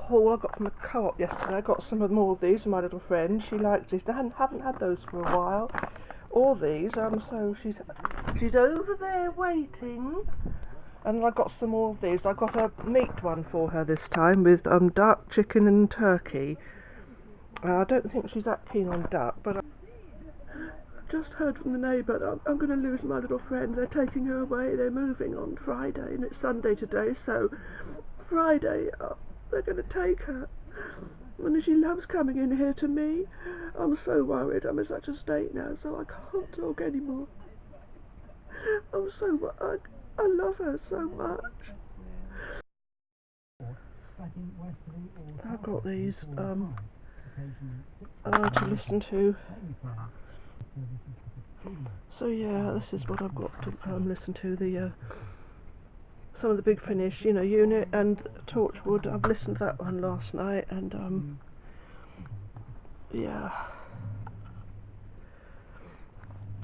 haul I got from the co-op yesterday. I got some more of these from my little friend. She likes these. I haven't had those for a while. All these. So she's over there waiting. And I got some more of these. I got a meat one for her this time with duck, chicken and turkey. I don't think she's that keen on duck, but I just heard from the neighbour that I'm going to lose my little friend. They're taking her away. They're moving on Friday, and it's Sunday today, so Friday they're going to take her. And she loves coming in here to me. I'm so worried. I'm in such a state now, so I can't talk anymore. I'm so worried. I love her so much. I've got these to listen to. So yeah, this is what I've got to listen to. The some of the Big Finish, you know, Unit and Torchwood. I've listened to that one last night, and yeah,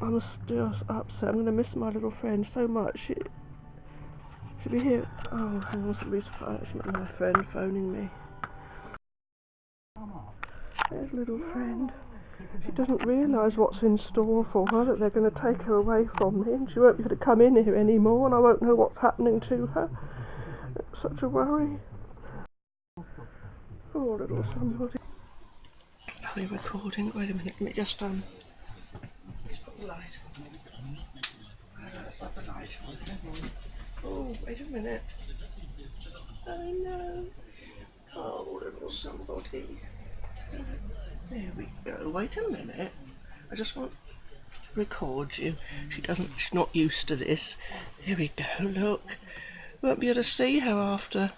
I'm just upset. I'm going to miss my little friend so much. She'll be here. Oh, hang on, somebody's my friend phoning me. There's little friend. She doesn't realise what's in store for her, that they're going to take her away from me, and she won't be able to come in here anymore, and I won't know what's happening to her. It's such a worry. Oh, little somebody. Are we recording? Wait a minute, let me just put the light on. The light on. Oh, wait a minute. I know. Oh, little somebody. There we go. Wait a minute. I just want to record you. She's not used to this. Here we go, look. Won't be able to see her after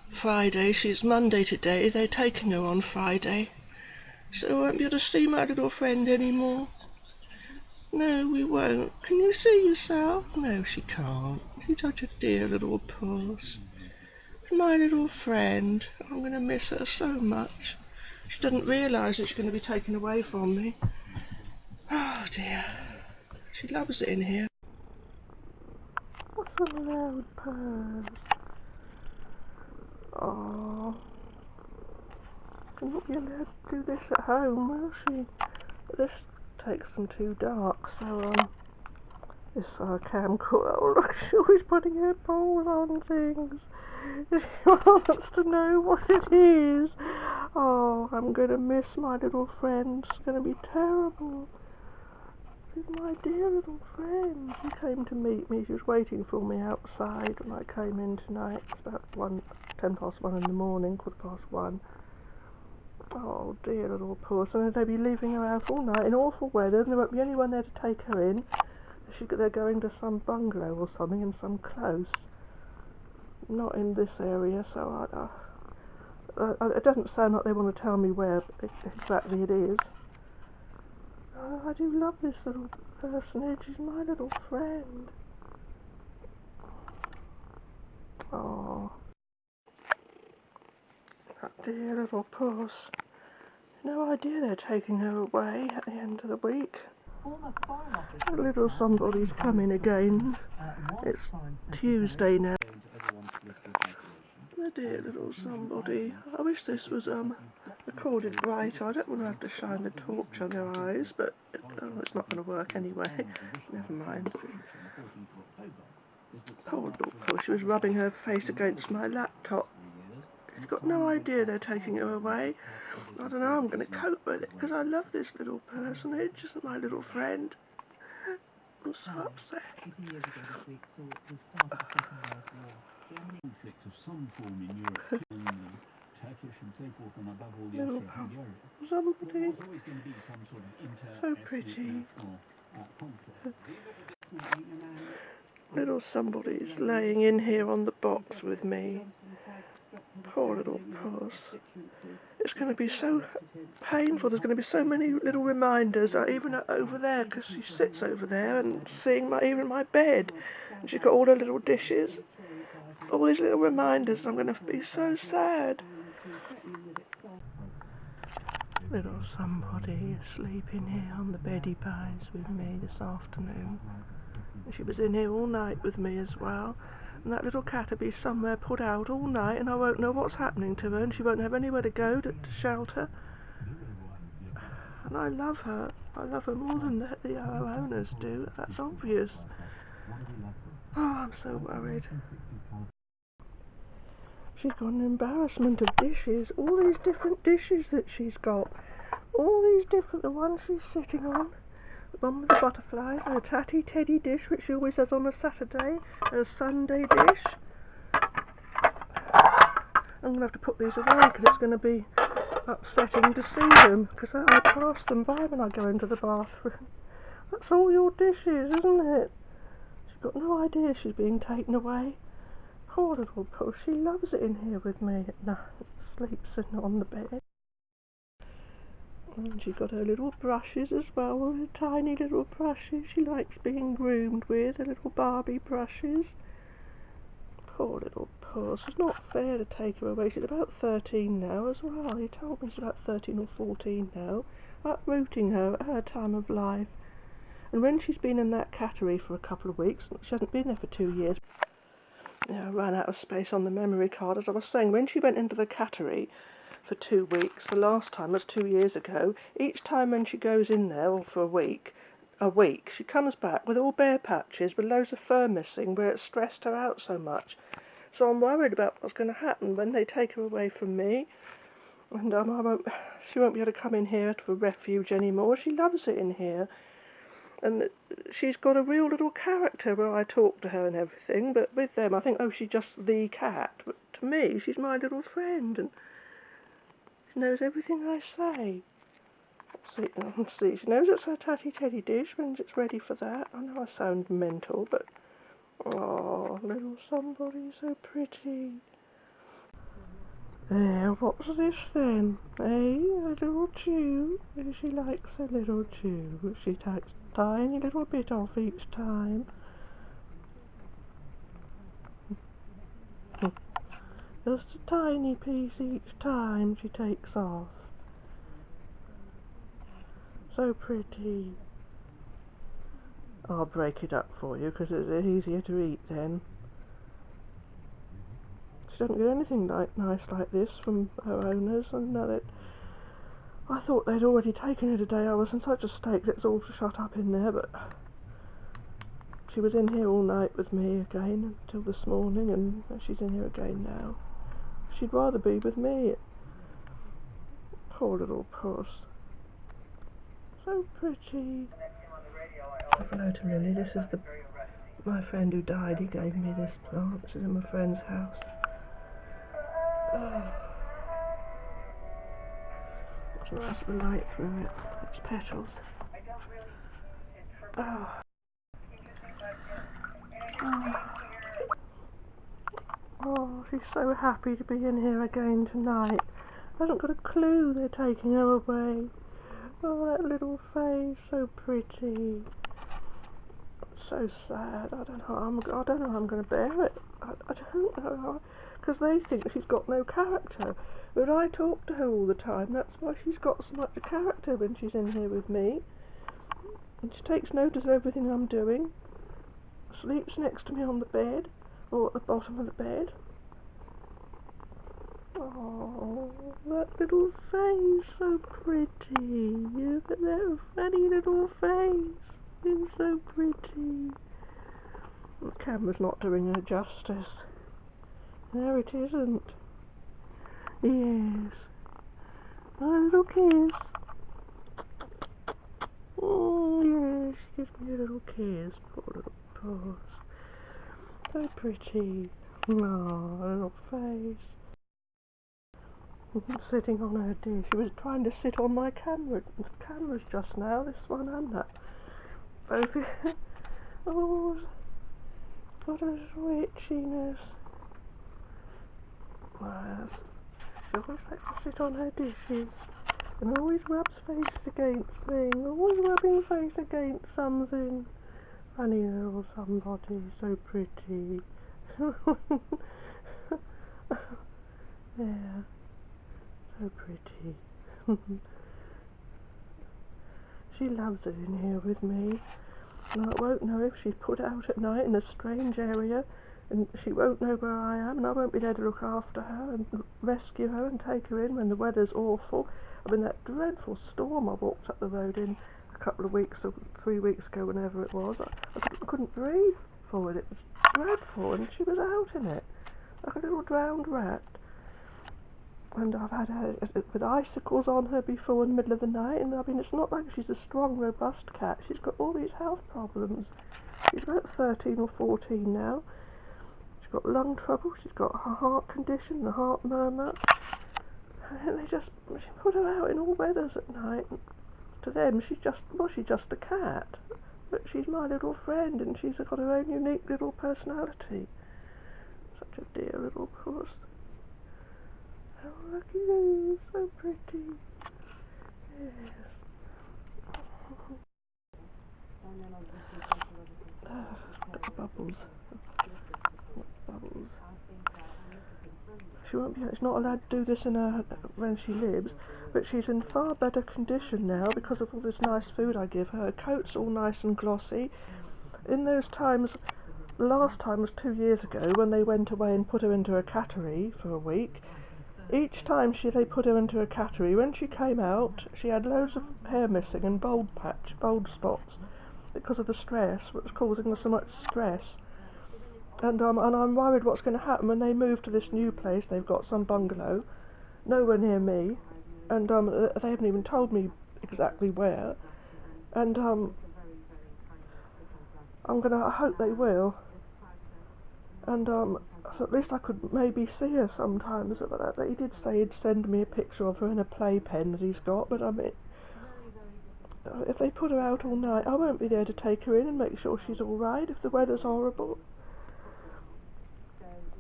Friday. She's Monday today. They're taking her on Friday. So I won't be able to see my little friend anymore. No, we won't. Can you see yourself? No, she can't. She's such a dear little puss. My little friend. I'm going to miss her so much. She doesn't realise that she's going to be taken away from me. Oh dear. She loves it in here. What's a loud purrs? Oh. She'll not be allowed to do this at home, will she? But this takes them too dark, so this camcorder. Oh look, she's always putting her paws on things. She wants to know what it is. Oh, I'm going to miss my little friend. It's going to be terrible. She's my dear little friend. She came to meet me. She was waiting for me outside when I came in tonight. It's about 1:10 in the morning, 1:15. Oh, dear little puss. And they'll be leaving her out all night in awful weather, and there won't be anyone there to take her in. They're going to some bungalow or something in some close. Not in this area, so it doesn't sound like they want to tell me where exactly it is. Oh, I do love this little personage. She's my little friend. Oh, that dear little puss. No idea they're taking her away at the end of the week. A little somebody's coming again. It's Tuesday now. A dear little somebody. I wish this was recorded bright. I don't want to have to shine the torch on their eyes, but it's not going to work anyway. Never mind. Poor little puss. She was rubbing her face against my laptop. She's got no idea they're taking her away. I don't know how I'm going to cope with it, because I love this little personage, isn't my little friend. I'm so upset. Little somebody. So pretty. Little somebody's laying in here on the box with me. Poor little puss. It's going to be so painful. There's going to be so many little reminders, even over there, because she sits over there and seeing even my bed. And she's got all her little dishes. All these little reminders. I'm going to be so sad. Little somebody is sleeping here on the beddy pies with me this afternoon. She was in here all night with me as well. and that little cat will be somewhere put out all night, and I won't know what's happening to her, and she won't have anywhere to go to shelter. And I love her. I love her more than the owners do. That's obvious. Oh, I'm so worried. She's got an embarrassment of dishes. All these different dishes that she's got. All these different, the ones she's sitting on. The one with the butterflies, her tatty teddy dish, which she always has on a Saturday, her Sunday dish. I'm going to have to put these away because it's going to be upsetting to see them, because I pass them by when I go into the bathroom. That's all your dishes, isn't it? She's got no idea she's being taken away. Poor little puss, she loves it in here with me at night, sleeps sitting on the bed. And she's got her little brushes as well, her tiny little brushes she likes being groomed with, her little Barbie brushes. Poor little puss. It's not fair to take her away. She's about 13 now as well. He told me she's about 13 or 14 now. Uprooting her at her time of life. And when she's been in that cattery for a couple of weeks, she hasn't been there for 2 years. I ran out of space on the memory card. As I was saying, when she went into the cattery for 2 weeks, the last time was 2 years ago, each time when she goes in there, or for a week, she comes back with all bare patches with loads of fur missing where it stressed her out so much. So I'm worried about what's going to happen when they take her away from me. And she won't be able to come in here to a refuge anymore. She loves it in here. And she's got a real little character where I talk to her and everything. But with them, I think, oh, she's just the cat. But to me, she's my little friend. And she knows everything I say. See, she knows it's her tatty teddy dish when it's ready for that. I know I sound mental, but oh, little somebody so pretty. There, what's this then? A little chew. She likes a little chew. She takes a tiny little bit off each time. Just a tiny piece each time she takes off. So pretty. I'll break it up for you because it's easier to eat then. She doesn't get anything nice like this from her owners. I thought they'd already taken her today. I was in such a state that it's all shut up in there, but she was in here all night with me again until this morning, and she's in here again now. She'd rather be with me. Poor little puss. So pretty. Hello to Lily. This is my friend who died. He gave me this plant. This is in my friend's house. Oh. It's nice with the light through it. Its petals. Oh. Oh, she's so happy to be in here again tonight. Hasn't got a clue they're taking her away. Oh, that little face, so pretty. So sad. I don't know how I'm going to bear it. I don't know, because they think she's got no character. But I talk to her all the time. That's why she's got so much character when she's in here with me. And she takes notice of everything I'm doing. Sleeps next to me on the bed, or at the bottom of the bed. Oh, that little face, so pretty. Look at that funny little face. It's so pretty. The camera's not doing her justice. No, it isn't. Yes. Oh, little kiss. Oh, yes, she gives me a little kiss. Poor little paws. So pretty. Oh, little face. Sitting on her dish. She was trying to sit on my cameras just now, this one and that. Both. Oh, got a little itchiness. Well, she always likes to sit on her dishes and always rubs face against things, always rubbing face against something. Funny little somebody, so pretty. Yeah. So pretty. She loves it in here with me. And I won't know if she's put out at night in a strange area and she won't know where I am, and I won't be there to look after her and rescue her and take her in when the weather's awful. I mean, that dreadful storm I walked up the road in a couple of weeks or 3 weeks ago, whenever it was, I couldn't breathe for it. It was dreadful, and she was out in it like a little drowned rat. And I've had her with icicles on her before in the middle of the night, and I mean, it's not like she's a strong, robust cat. She's got all these health problems. She's about 13 or 14 now. She's got lung trouble, she's got a heart condition, a heart murmur. And she put her out in all weathers at night. To them, she's just a cat. But she's my little friend, and she's got her own unique little personality. Such a dear little puss. Oh, look at you, so pretty. Yes. Bubbles. Bubbles. She won't be. She's not allowed to do this when she lives, but she's in far better condition now because of all this nice food I give her. Her coat's all nice and glossy. In those times, the last time was 2 years ago when they went away and put her into a cattery for a week. Each time they put her into a cattery, when she came out, she had loads of hair missing and bald spots because of the stress, what was causing her so much stress. And I'm worried what's going to happen when they move to this new place. They've got some bungalow, nowhere near me, and they haven't even told me exactly where. And I hope they will. And so at least I could maybe see her sometimes. He did say he'd send me a picture of her in a playpen that he's got, but I mean, if they put her out all night, I won't be there to take her in and make sure she's all right if the weather's horrible.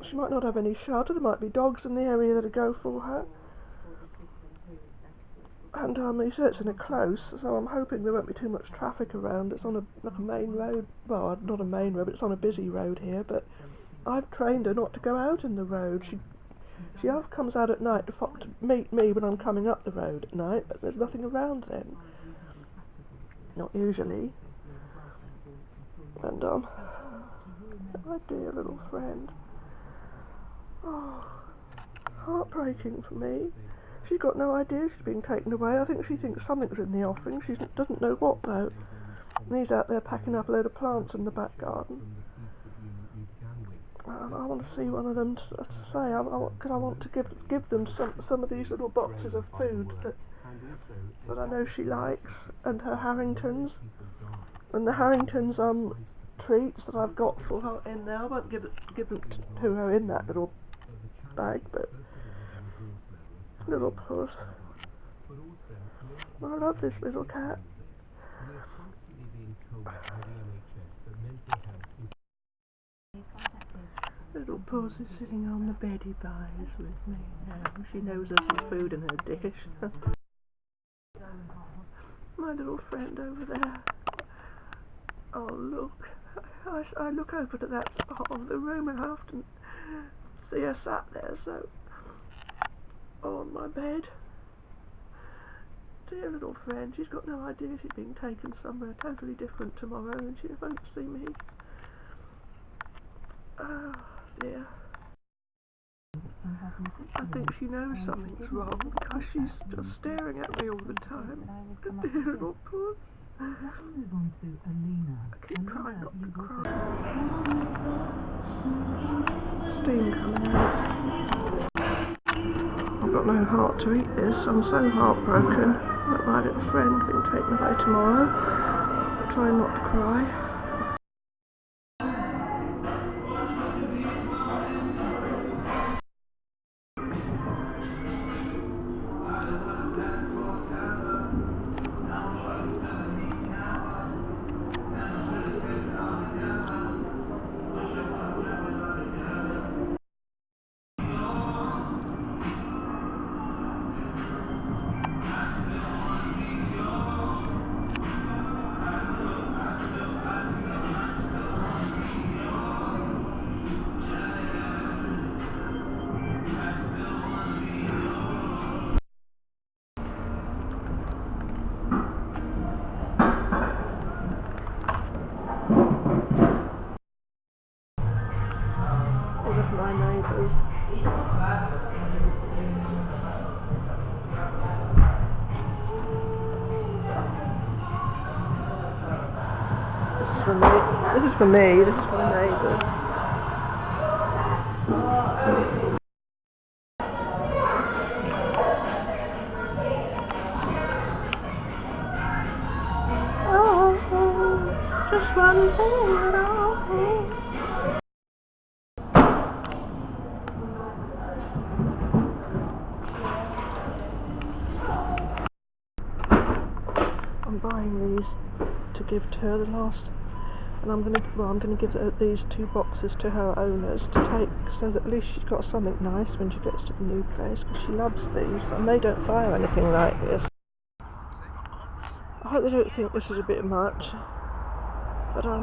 She might not have any shelter. There might be dogs in the area that'll go for her. And he said it's in a close, so I'm hoping there won't be too much traffic around. It's on a main road. Well, not a main road, but it's on a busy road here. But I've trained her not to go out in the road. She half comes out at night to meet me when I'm coming up the road at night, but there's nothing around then. Not usually. And my dear little friend. Oh, heartbreaking for me. She's got no idea she's being taken away. I think she thinks something's in the offing. She doesn't know what though. And he's out there packing up a load of plants in the back garden. I want to see one of them to say, because I want to give them some of these little boxes of food that I know she likes, and her Harringtons, and the Harringtons treats that I've got for her in there. I won't give them to her in that little bag, but little puss. I love this little cat. Little puss is sitting on the bed he buys with me now. She knows there's some food in her dish. My little friend over there. Oh look, I look over to that spot of the room and I often see her sat there so on my bed. Dear little friend, she's got no idea she's being taken somewhere totally different tomorrow and she won't see me. Oh dear. I think she knows something's wrong because she's just staring at me all the time. Dear little puss. I keep trying not to cry. Steam coming out. I've got no heart to eat this. I'm so heartbroken that my little friend being taken away tomorrow. I'm trying not to cry. for me, this is for the neighbours. Oh, just one thing at all. I'm buying these to give to her the last, and I'm gonna give these 2 boxes to her owners to take, so that at least she's got something nice when she gets to the new place, because she loves these and they don't fire anything like this. I hope they don't think this is a bit much, but I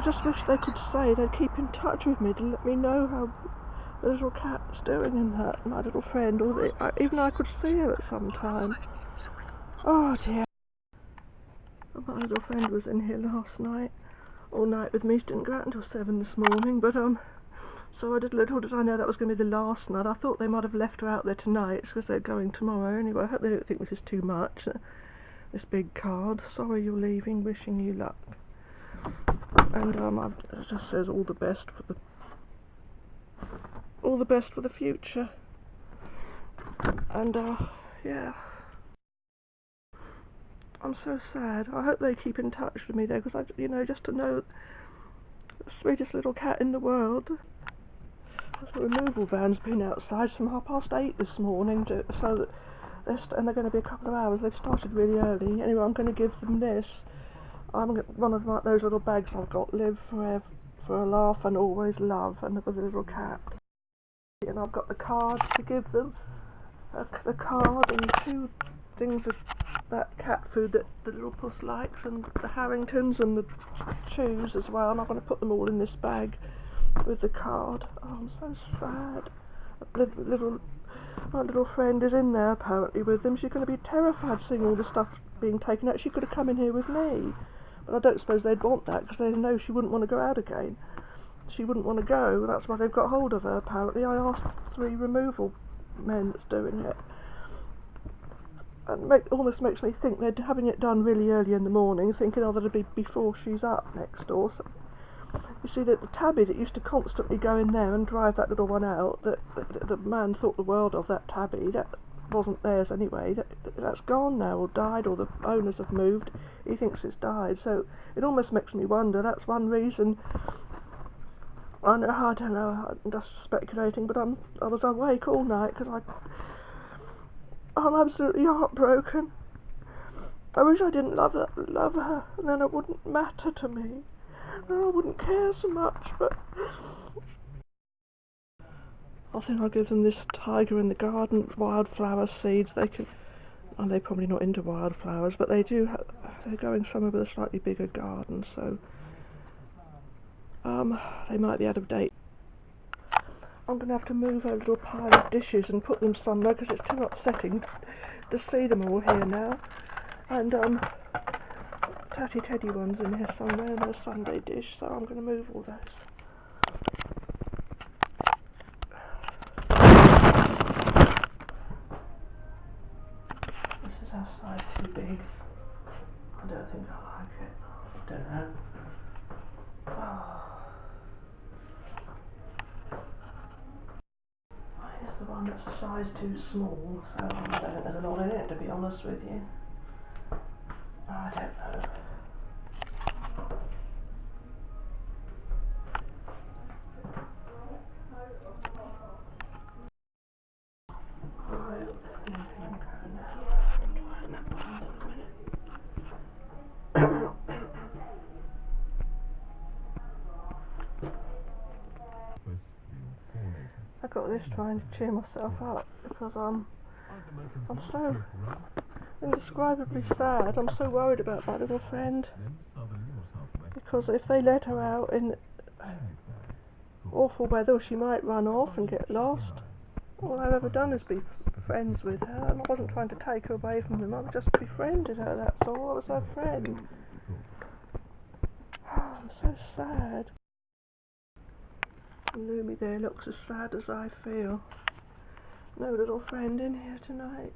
just wish they could say they'd keep in touch with me to let me know how the little cat's doing and that, my little friend, or even I could see her at some time. Oh dear. My little friend was in here last night, all night with me. She didn't go out until 7 this morning, but so little did I know that was going to be the last night. I thought they might have left her out there tonight because they're going tomorrow anyway. I hope they don't think this is too much, this big card. Sorry you're leaving, wishing you luck. And it just says all the best for the future. And yeah, I'm so sad. I hope they keep in touch with me though, because just to know the sweetest little cat in the world. The removal van's been outside from 8:30 this morning, so that and they're going to be a couple of hours. They've started really early. Anyway, I'm going to give them this. One of those little bags I've got, Live Forever, For a Laugh and Always Love, and with a little cat. And I've got the card to give them, the card and 2 things of that cat food that the little puss likes, and the Harringtons and the chews as well, and I'm going to put them all in this bag with the card. Oh, I'm so sad. My little friend is in there apparently with them. She's going to be terrified seeing all the stuff being taken out. She could have come in here with me, but I don't suppose they'd want that, because they know she wouldn't want to go out again. She wouldn't want to go, that's why they've got hold of her apparently. I asked 3 removal men that's doing it, and almost makes me think they're having it done really early in the morning, thinking that'll be before she's up next door. So, you see, that the tabby that used to constantly go in there and drive that little one out, that the man thought the world of, that tabby, that wasn't theirs anyway, that's gone now, or died, or the owners have moved. He thinks it's died, so it almost makes me wonder. That's one reason. I don't know, I'm just speculating, but I was awake all night because I'm absolutely heartbroken. I wish I didn't love her, and then it wouldn't matter to me. I wouldn't care so much, but I think I'll give them this Tiger in the Garden wildflower seeds. They're probably not into wildflowers, but they're going somewhere with a slightly bigger garden, so they might be out of date. I'm going to have to move a little pile of dishes and put them somewhere, because it's too upsetting to see them all here now. And Tatty Teddy one's in here somewhere, and a Sunday dish, so I'm going to move all those. This is our size too big. I don't think I like it. I don't know. Here's the one that's a size too small, so I don't think there's a lot in it, to be honest with you. I don't know. I got this trying to cheer myself up, because I'm so indescribably sad. I'm so worried about my little friend, because if they let her out in awful weather, she might run off and get lost. All I've ever done is be friends with her, and I wasn't trying to take her away from them. I just befriended her, that's all. I was her friend. I'm so sad. Lumi there looks as sad as I feel. No little friend in here tonight.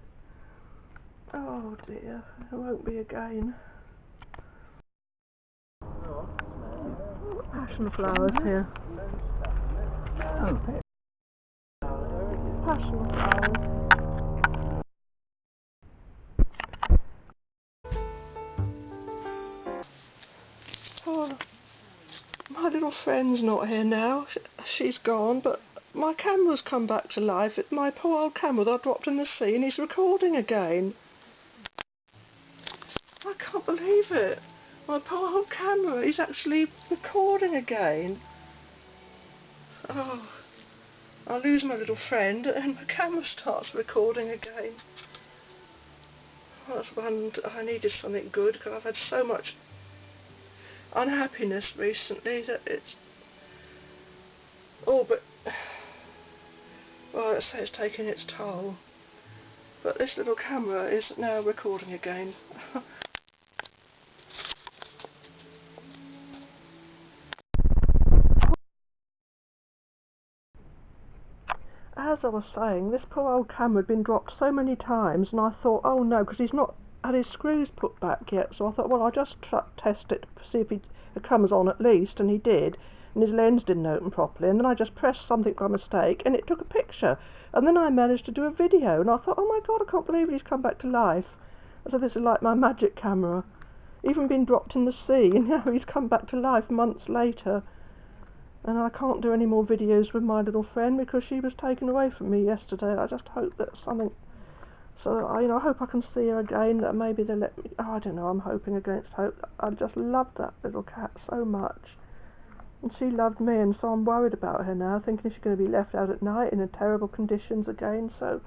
Oh dear, it won't be again. passion flowers here. Passion flowers. Oh, my little friend's not here now. She's gone, but my camera's come back to life. It's my poor old camera that I dropped in the sea, and he's recording again. I can't believe it. My poor old camera, he's actually recording again. Oh, I lose my little friend and my camera starts recording again. I needed something good because I've had so much unhappiness recently that it's... Oh, but... Well, let's say it's taking its toll. But this little camera is now recording again. As I was saying, this poor old camera had been dropped so many times, and I thought, oh no, because he's not had his screws put back yet, so I thought, well, I'll just test it to see if it comes on at least, and he did, and his lens didn't open properly, and then I just pressed something by mistake, and it took a picture, and then I managed to do a video, and I thought, oh my god, I can't believe he's come back to life. So this is like my magic camera, even been dropped in the sea, and now he's come back to life months later. And I can't do any more videos with my little friend because she was taken away from me yesterday. I just hope that something... So, I hope I can see her again, that maybe they'll let me... Oh, I don't know, I'm hoping against hope. I just loved that little cat so much. And she loved me, and so I'm worried about her now, thinking she's going to be left out at night in terrible conditions again. So,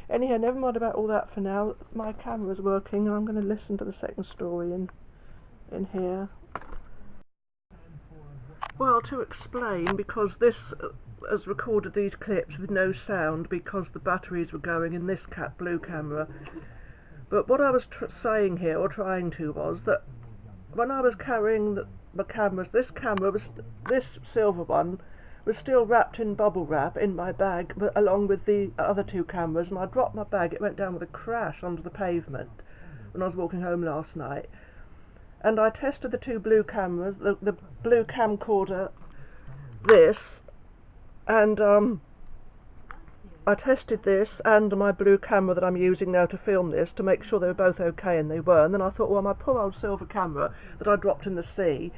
anyhow, never mind about all that for now. My camera's working, and I'm going to listen to the second story in here. Well, to explain, because this has recorded these clips with no sound because the batteries were going in this blue camera. But what I was saying here, or trying to, was that when I was carrying the cameras, this silver one was still wrapped in bubble wrap in my bag, but along with the other two cameras, and I dropped my bag. It went down with a crash onto the pavement when I was walking home last night. And I tested the two blue cameras, the blue camcorder, this, and I tested this and my blue camera that I'm using now to film this to make sure they were both okay, and they were. And then I thought, well, my poor old silver camera that I dropped in the sea,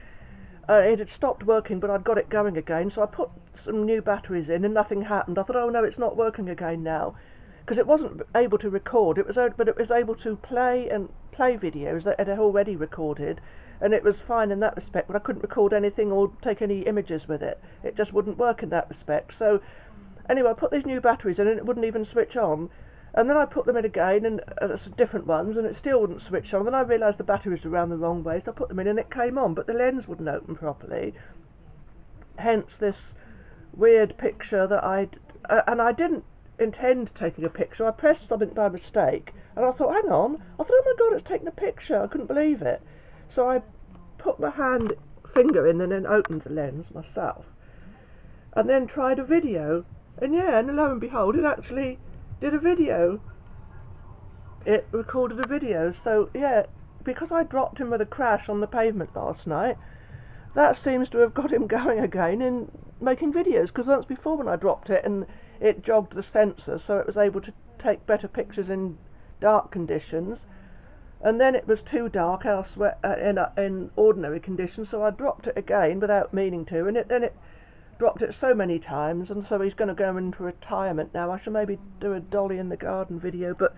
it had stopped working, but I'd got it going again, so I put some new batteries in and nothing happened. I thought, oh no, it's not working again now, because it wasn't able to record, but it was able to play videos that it had already recorded, and it was fine in that respect, but I couldn't record anything or take any images with it. It just wouldn't work in that respect. So anyway, I put these new batteries in and it wouldn't even switch on, and then I put them in again, and different ones, and it still wouldn't switch on. Then I realised the batteries were around the wrong way, so I put them in and it came on, but the lens wouldn't open properly, hence this weird picture that and I didn't intend taking a picture. I pressed something by mistake, and I thought, hang on, I thought, oh my god, it's taking a picture. I couldn't believe it. So I put my finger in and then opened the lens myself, and then tried a video, and yeah, and lo and behold, it actually did a video. It recorded a video. So yeah, because I dropped him with a crash on the pavement last night, that seems to have got him going again in making videos, because once before when I dropped it, and it jogged the sensor so it was able to take better pictures in dark conditions, and then it was too dark elsewhere in ordinary conditions, so I dropped it again without meaning to, and it dropped it so many times, and so he's going to go into retirement now. I shall maybe do a Dolly in the Garden video, but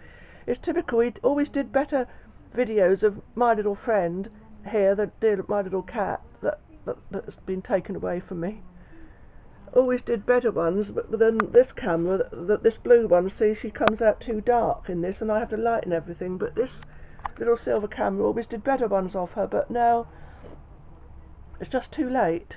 it's typical. He always did better videos of my little friend here, my little cat that's been taken away from me. Always did better ones, but then this camera, this blue one, see, she comes out too dark in this, and I have to lighten everything. But this little silver camera always did better ones of her, but now it's just too late.